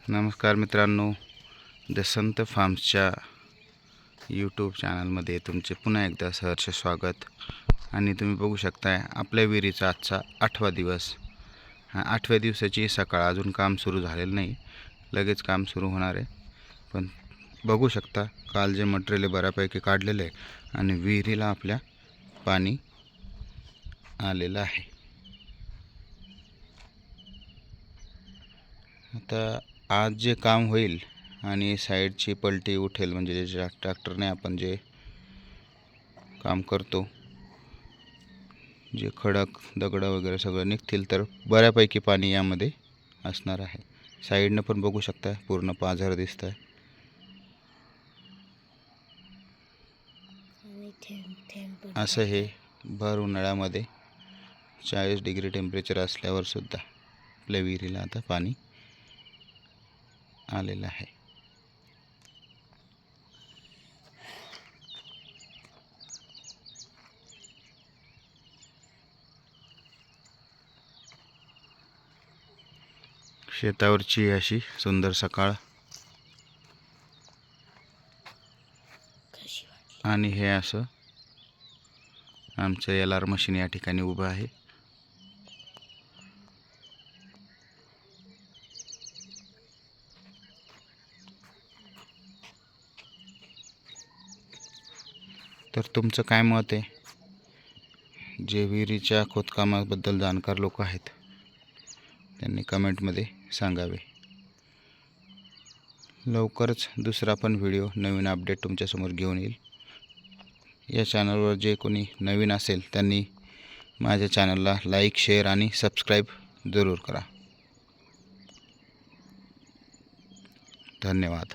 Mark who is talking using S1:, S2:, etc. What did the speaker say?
S1: नमस्कार मित्रांनो, दसंत फार्म्सच्या यूट्यूब चॅनलमध्ये तुमचे पुन्हा एकदा सहर्ष स्वागत। आणि तुम्ही बघू शकताय आपल्या विहिरीचा आजचा 8वा दिवस। 8व्या दिवसाची सकाळ, अजून काम सुरू झालेलं नाही, लगेच काम सुरू होणार आहे। पण बघू शकता काल जे मटेरियल बऱ्यापैकी काढलेले आहे आणि विहिरीला आपल्या पाणी आलेलं आहे। आता आज जे काम होईल आणि साईडची पलटी उठेल, म्हणजे जे ट्रॅक्टरने आपण जे काम करतो, जे खडक दगड वगैरे सगळं निघतील, तर बऱ्यापैकी पाणी यामध्ये असणार आहे। साईडनं पण बघू शकता पूर्ण पाझर दिसत आहे। असं हे भर उन्हाळ्यामध्ये 40 डिग्री टेम्परेचर असल्यावर सुद्धा आपल्या विहिरीला आता पाणी आलेलं आहे। शेतावरची अशी सुंदर सकाळ, आणि हे असं आमचं LR मशीन या ठिकाणी उभं आहे। तर तुमचं काय मत आहे? जे विहिरीच्या खोदकामाबद्दल जाणकार लोक आहेत त्यांनी कमेंटमध्ये सांगावे। लवकरच दुसरा पण व्हिडिओ, नवीन अपडेट तुमच्यासमोर घेऊन येईल। या चॅनलवर जे कोणी नवीन असेल त्यांनी माझ्या चॅनलला लाईक, शेअर आणि सबस्क्राईब जरूर करा। धन्यवाद।